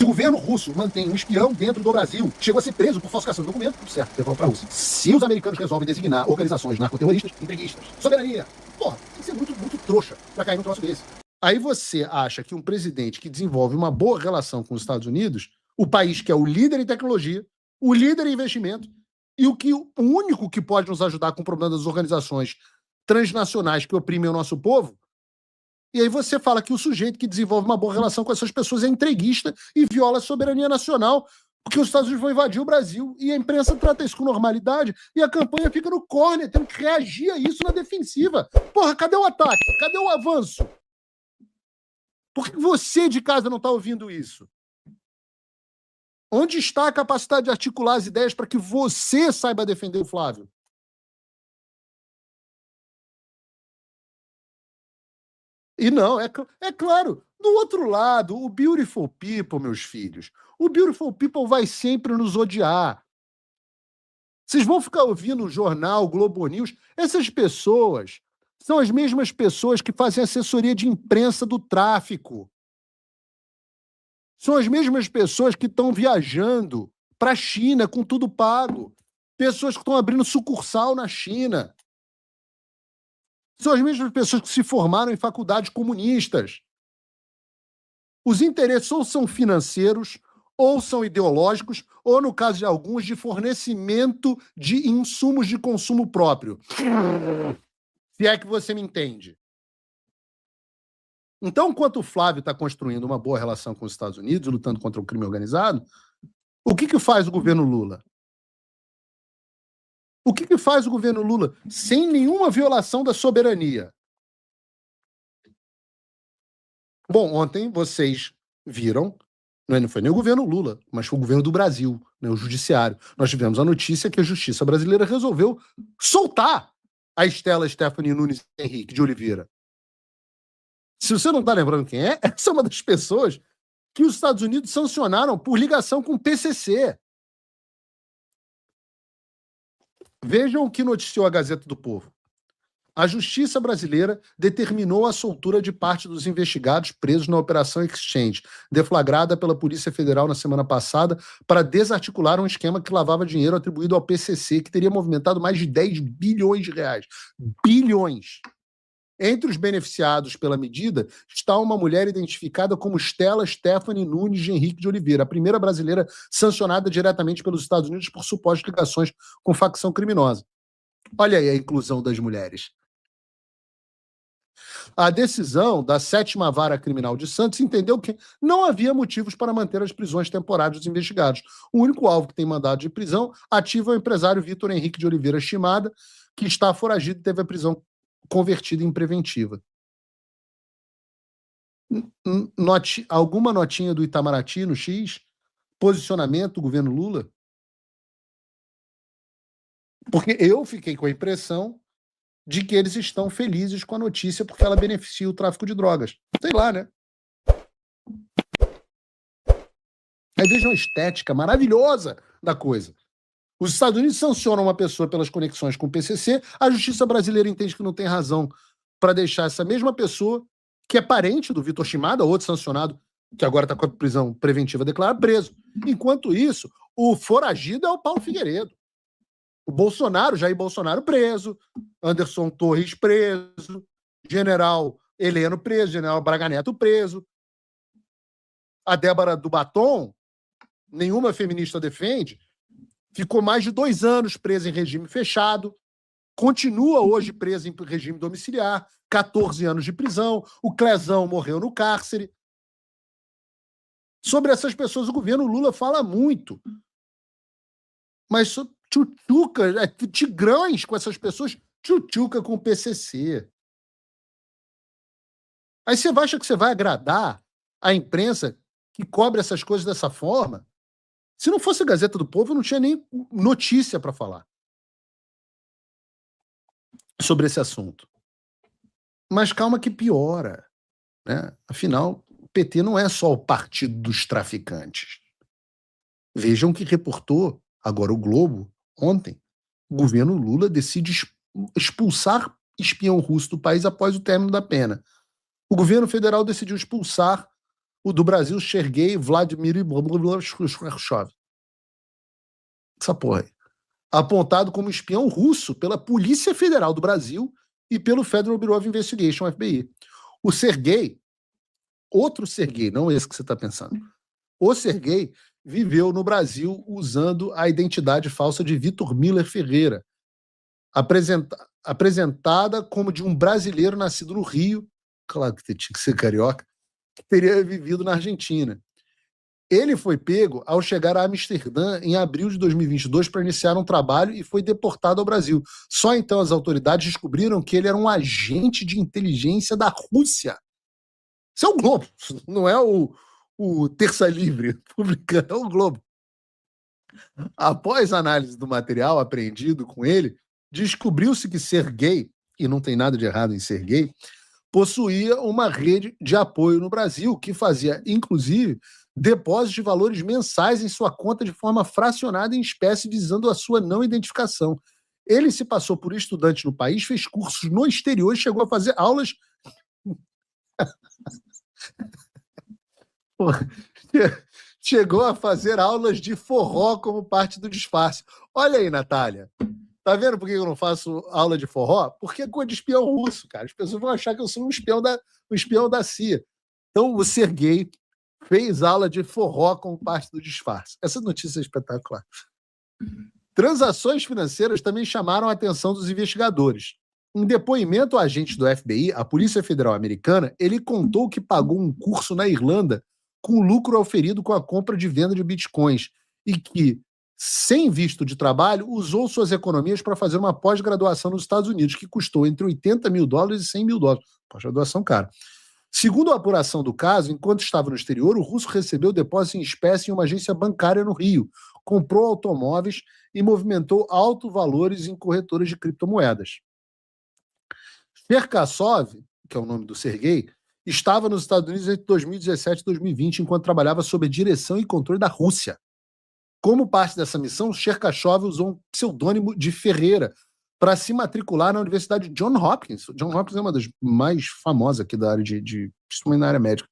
Se o governo russo mantém um espião dentro do Brasil, chegou a ser preso por falsificação de documento, tudo certo, devolve para a Rússia. Se os americanos resolvem designar organizações narcoterroristas, entreguistas, soberania, porra, tem que ser muito, muito trouxa para cair num troço desse. Aí você acha que um presidente que desenvolve uma boa relação com os Estados Unidos, o país que é o líder em tecnologia, o líder em investimento, e o único que pode nos ajudar com o problema das organizações transnacionais que oprimem o nosso povo, e aí você fala que o sujeito que desenvolve uma boa relação com essas pessoas é entreguista e viola a soberania nacional, porque os Estados Unidos vão invadir o Brasil, e a imprensa trata isso com normalidade, e a campanha fica no corner, tendo que reagir a isso na defensiva. Porra, cadê o ataque? Cadê o avanço? Por que você de casa não está ouvindo isso? Onde está a capacidade de articular as ideias para que você saiba defender o Flávio? E não, é claro, do outro lado, o beautiful people, meus filhos, o beautiful people vai sempre nos odiar. Vocês vão ficar ouvindo o jornal, o Globo News, essas pessoas são as mesmas pessoas que fazem assessoria de imprensa do tráfico. São as mesmas pessoas que estão viajando para a China com tudo pago. Pessoas que estão abrindo sucursal na China. São as mesmas pessoas que se formaram em faculdades comunistas. Os interesses ou são financeiros, ou são ideológicos, ou, no caso de alguns, de fornecimento de insumos de consumo próprio. Se é que você me entende. Então, enquanto o Flávio está construindo uma boa relação com os Estados Unidos, lutando contra o crime organizado, o que faz o governo Lula? O que faz o governo Lula sem nenhuma violação da soberania? Bom, ontem vocês viram, não foi nem o governo Lula, mas foi o governo do Brasil, né, o judiciário. Nós tivemos a notícia que a justiça brasileira resolveu soltar a Estela Stephanie Nunes Henrique de Oliveira. Se você não está lembrando quem é, essa é uma das pessoas que os Estados Unidos sancionaram por ligação com o PCC. Vejam o que noticiou a Gazeta do Povo. A Justiça brasileira determinou a soltura de parte dos investigados presos na Operação Exchange, deflagrada pela Polícia Federal na semana passada, para desarticular um esquema que lavava dinheiro atribuído ao PCC, que teria movimentado mais de 10 bilhões de reais. Bilhões! Entre os beneficiados pela medida está uma mulher identificada como Stella Stephanie Nunes de Henrique de Oliveira, a primeira brasileira sancionada diretamente pelos Estados Unidos por supostas ligações com facção criminosa. Olha aí a inclusão das mulheres. A decisão da 7ª Vara Criminal de Santos entendeu que não havia motivos para manter as prisões temporárias dos investigados. O único alvo que tem mandado de prisão ativo é o empresário Vitor Henrique de Oliveira Shimada, que está foragido e teve a prisão convertida em preventiva. Alguma notinha do Itamaraty no X? Posicionamento do governo Lula? Porque eu fiquei com a impressão de que eles estão felizes com a notícia porque ela beneficia o tráfico de drogas. Sei lá, né? Aí vejam a estética maravilhosa da coisa. Os Estados Unidos sancionam uma pessoa pelas conexões com o PCC, a justiça brasileira entende que não tem razão para deixar essa mesma pessoa, que é parente do Vitor Shimada, outro sancionado, que agora está com a prisão preventiva declarada, preso. Enquanto isso, o foragido é o Paulo Figueiredo. O Bolsonaro, Jair Bolsonaro preso, Anderson Torres preso, General Heleno preso, General Braga Neto preso. A Débora do Batom, nenhuma feminista defende, ficou mais de 2 anos presa em regime fechado, continua hoje presa em regime domiciliar, 14 anos de prisão, o Clezão morreu no cárcere. Sobre essas pessoas o governo Lula fala muito, mas tchutchuca, tigrões com essas pessoas, tchutchuca com o PCC. Aí você acha que você vai agradar a imprensa que cobre essas coisas dessa forma? Se não fosse a Gazeta do Povo, eu não tinha nem notícia para falar sobre esse assunto. Mas calma que piora, né? Afinal, o PT não é só o partido dos traficantes. Vejam que reportou agora o Globo ontem. O governo Lula decide expulsar espião russo do país após o término da pena. O governo federal decidiu expulsar o do Brasil, Sergei Vladimir Khrushchev. Essa porra aí. Apontado como espião russo pela Polícia Federal do Brasil e pelo Federal Bureau of Investigation, FBI. O Sergei, outro Sergei, não esse que você está pensando, o Sergei viveu no Brasil usando a identidade falsa de Vitor Miller Ferreira, apresentada como de um brasileiro nascido no Rio, claro que tinha que ser carioca, que teria vivido na Argentina. Ele foi pego ao chegar a Amsterdã em abril de 2022 para iniciar um trabalho e foi deportado ao Brasil. Só então as autoridades descobriram que ele era um agente de inteligência da Rússia. Isso é o Globo, não é o Terça Livre publicando, é o Globo. Após a análise do material apreendido com ele, descobriu-se que Sergei, e não tem nada de errado em ser gay, possuía uma rede de apoio no Brasil que fazia, inclusive, depósitos de valores mensais em sua conta de forma fracionada em espécie, visando a sua não identificação. Ele se passou por estudante no país, fez cursos no exterior e chegou a fazer aulas. Chegou a fazer aulas de forró como parte do disfarce. Olha aí, Natália. Tá vendo por que eu não faço aula de forró? Porque é coisa de espião russo, cara. As pessoas vão achar que eu sou um espião da CIA. Então, o Sergei fez aula de forró como parte do disfarce. Essa notícia é espetacular. Transações financeiras também chamaram a atenção dos investigadores. Em depoimento a agentes do FBI, a Polícia Federal Americana, ele contou que pagou um curso na Irlanda com lucro auferido com a compra de venda de bitcoins e que, sem visto de trabalho, usou suas economias para fazer uma pós-graduação nos Estados Unidos, que custou entre $80 mil e $100 mil. Pós-graduação cara. Segundo a apuração do caso, enquanto estava no exterior, o russo recebeu depósito em espécie em uma agência bancária no Rio, comprou automóveis e movimentou altos valores em corretoras de criptomoedas. Cherkasov, que é o nome do Sergei, estava nos Estados Unidos entre 2017 e 2020, enquanto trabalhava sob a direção e controle da Rússia. Como parte dessa missão, Cherkasov usou um pseudônimo de Ferreira para se matricular na Universidade de Johns Hopkins. Johns Hopkins é uma das mais famosas aqui da área principalmente na área médica.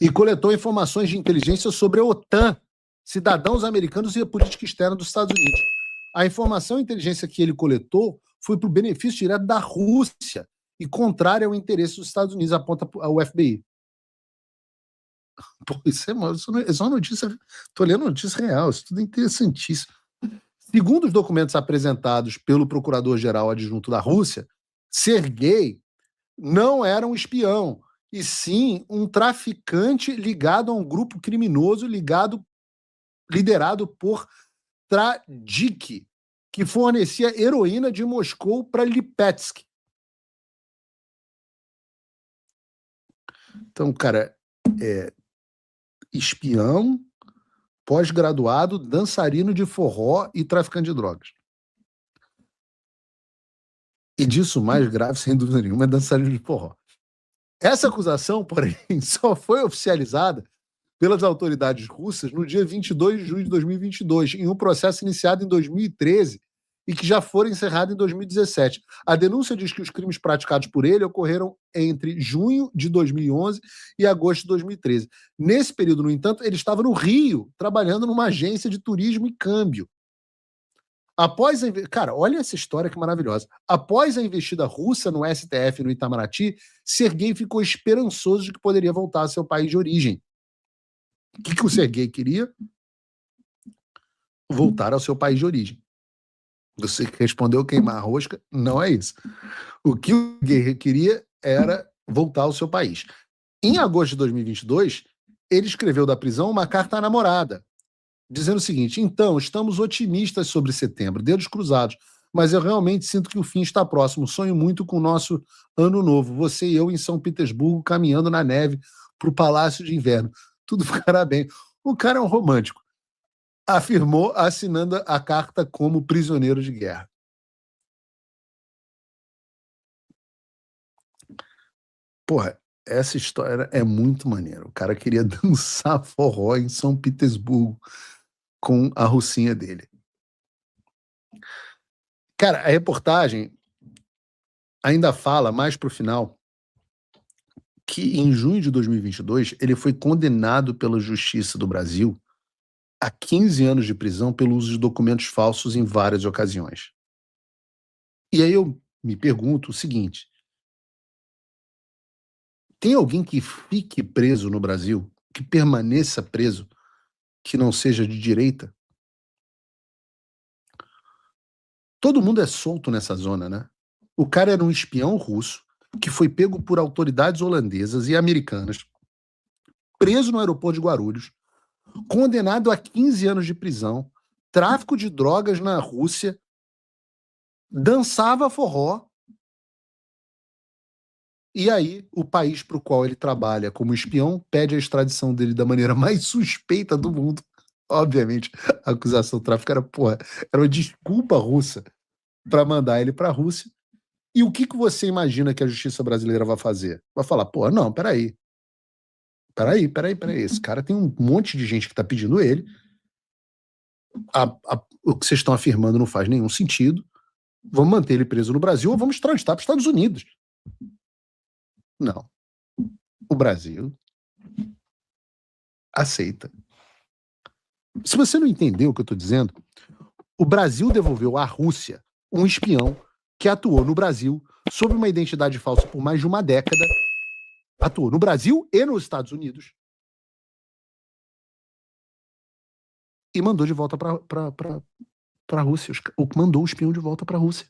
E coletou informações de inteligência sobre a OTAN, cidadãos americanos e a política externa dos Estados Unidos. A informação e inteligência que ele coletou foi para o benefício direto da Rússia e contrária ao interesse dos Estados Unidos, aponta ao FBI. Pô, isso é uma notícia. Estou lendo notícia real, isso tudo é interessantíssimo. Segundo os documentos apresentados pelo procurador-geral adjunto da Rússia, Sergei não era um espião, e sim um traficante ligado a um grupo criminoso liderado por Tradjik, que fornecia heroína de Moscou para Lipetsk. Então, cara, espião, pós-graduado, dançarino de forró e traficante de drogas. E disso mais grave, sem dúvida nenhuma, é dançarino de forró. Essa acusação, porém, só foi oficializada pelas autoridades russas no dia 22 de junho de 2022, em um processo iniciado em 2013 e que já foi encerrado em 2017. A denúncia diz que os crimes praticados por ele ocorreram entre junho de 2011 e agosto de 2013. Nesse período, no entanto, ele estava no Rio, trabalhando numa agência de turismo e câmbio. Cara, olha essa história que maravilhosa. Após a investida russa no STF no Itamaraty, Sergei ficou esperançoso de que poderia voltar ao seu país de origem. O que o Sergei queria? Voltar ao seu país de origem. Você respondeu queimar a rosca, não é isso. O que o Sergei queria era voltar ao seu país. Em agosto de 2022, ele escreveu da prisão uma carta à namorada, dizendo o seguinte: então, estamos otimistas sobre setembro, dedos cruzados, mas eu realmente sinto que o fim está próximo. Sonho muito com o nosso ano novo, você e eu em São Petersburgo, caminhando na neve para o Palácio de Inverno. Tudo ficará bem. O cara é um romântico, afirmou, assinando a carta como prisioneiro de guerra. Porra, essa história é muito maneira. O cara queria dançar forró em São Petersburgo com a russinha dele. Cara, a reportagem ainda fala mais pro final que em junho de 2022 ele foi condenado pela Justiça do Brasil a 15 anos de prisão pelo uso de documentos falsos em várias ocasiões. E aí eu me pergunto o seguinte: tem alguém que fique preso no Brasil, que permaneça preso, que não seja de direita? Todo mundo é solto nessa zona, né? O cara era um espião russo que foi pego por autoridades holandesas e americanas, preso no aeroporto de Guarulhos, condenado a 15 anos de prisão, tráfico de drogas na Rússia, dançava forró. E aí, o país para o qual ele trabalha como espião pede a extradição dele da maneira mais suspeita do mundo. Obviamente, a acusação do tráfico era uma desculpa russa para mandar ele para a Rússia. E o que você imagina que a justiça brasileira vai fazer? Vai falar, não, peraí. Esse cara tem um monte de gente que está pedindo ele. O que vocês estão afirmando não faz nenhum sentido. Vamos manter ele preso no Brasil ou vamos extraditar para os Estados Unidos. Não. O Brasil aceita. Se você não entendeu o que eu estou dizendo, o Brasil devolveu à Rússia um espião que atuou no Brasil sob uma identidade falsa por mais de uma década, atuou no Brasil e nos Estados Unidos, e mandou de volta para a Rússia. Mandou o espião de volta para a Rússia,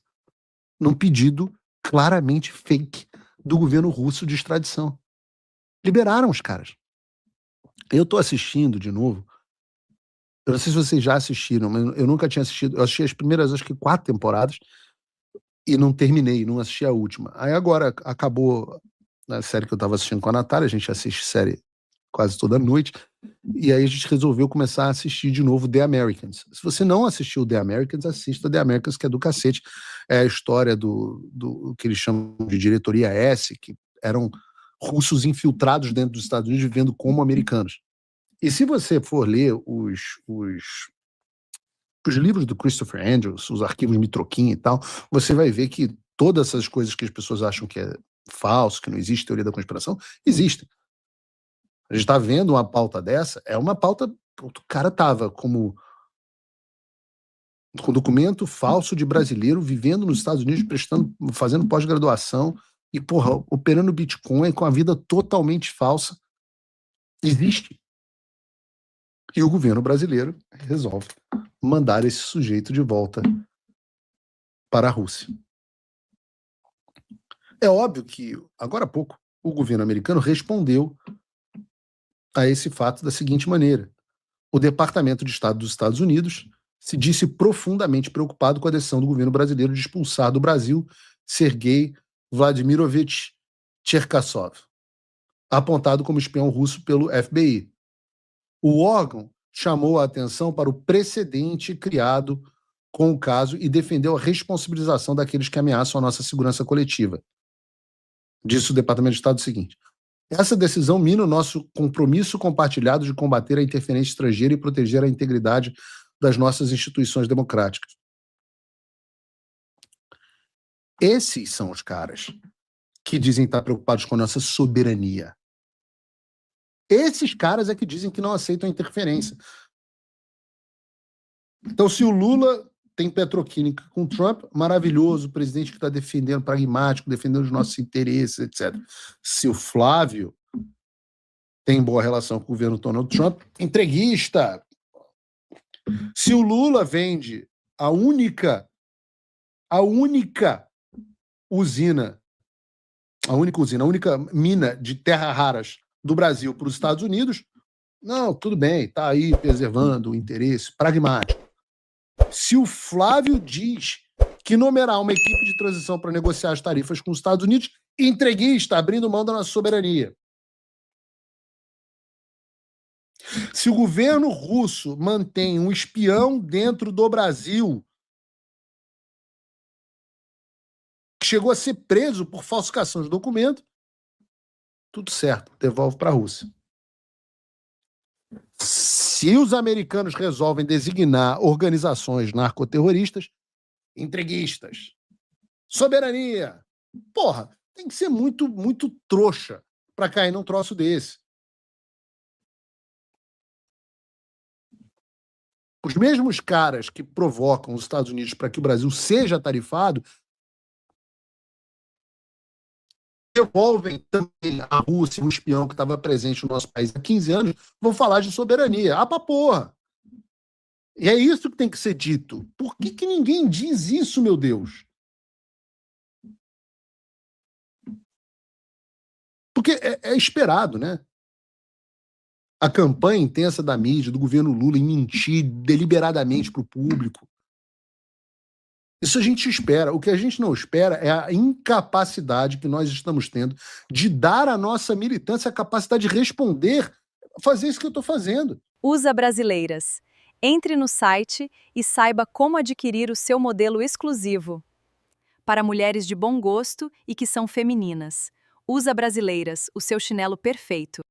num pedido claramente fake do governo russo de extradição. Liberaram os caras. Eu estou assistindo de novo. Eu não sei se vocês já assistiram, mas eu nunca tinha assistido. Eu assisti as primeiras, acho que 4 temporadas, e não terminei, não assisti a última. Aí agora acabou a série que eu estava assistindo com a Natália, a gente assiste série quase toda noite, e aí a gente resolveu começar a assistir de novo The Americans. Se você não assistiu The Americans, assista The Americans, que é do cacete. É a história do que eles chamam de diretoria S, que eram russos infiltrados dentro dos Estados Unidos, vivendo como americanos. E se você for ler os livros do Christopher Andrews, os arquivos Mitroquim e tal, você vai ver que todas essas coisas que as pessoas acham que é falso, que não existe teoria da conspiração, existem. A gente está vendo uma pauta dessa, é uma pauta. O cara estava com documento falso de brasileiro, vivendo nos Estados Unidos, fazendo pós-graduação e, operando Bitcoin com a vida totalmente falsa. Existe. E o governo brasileiro resolve mandar esse sujeito de volta para a Rússia. É óbvio que, agora há pouco, o governo americano respondeu a esse fato da seguinte maneira: o Departamento de Estado dos Estados Unidos se disse profundamente preocupado com a decisão do governo brasileiro de expulsar do Brasil Sergei Vladimirovich Cherkasov, apontado como espião russo pelo FBI. O órgão chamou a atenção para o precedente criado com o caso e defendeu a responsabilização daqueles que ameaçam a nossa segurança coletiva. Disse o Departamento de Estado o seguinte: essa decisão mina o nosso compromisso compartilhado de combater a interferência estrangeira e proteger a integridade das nossas instituições democráticas. Esses são os caras que dizem estar preocupados com a nossa soberania. Esses caras é que dizem que não aceitam a interferência. Então, se o Lula tem petroquímica com Trump, maravilhoso, o presidente que está defendendo, pragmático, defendendo os nossos interesses, etc. Se o Flávio tem boa relação com o governo Donald Trump, entreguista. Se o Lula vende a única mina de terra raras do Brasil para os Estados Unidos, não, tudo bem, está aí preservando o interesse pragmático. Se o Flávio diz que nomeará uma equipe de transição para negociar as tarifas com os Estados Unidos, entreguista, abrindo mão da nossa soberania. Se o governo russo mantém um espião dentro do Brasil, que chegou a ser preso por falsificação de documento, tudo certo, devolve para a Rússia. Se os americanos resolvem designar organizações narcoterroristas, entreguistas, soberania, tem que ser muito, muito trouxa para cair num troço desse. Os mesmos caras que provocam os Estados Unidos para que o Brasil seja tarifado devolvem também a Rússia, um espião que estava presente no nosso país há 15 anos, vão falar de soberania. Ah, pra porra! E é isso que tem que ser dito. Por que ninguém diz isso, meu Deus? Porque é esperado, né? A campanha intensa da mídia, do governo Lula, em mentir deliberadamente para o público. Isso a gente espera. O que a gente não espera é a incapacidade que nós estamos tendo de dar à nossa militância a capacidade de responder, fazer isso que eu estou fazendo. USA Brasileiras. Entre no site e saiba como adquirir o seu modelo exclusivo. Para mulheres de bom gosto e que são femininas. USA Brasileiras, o seu chinelo perfeito.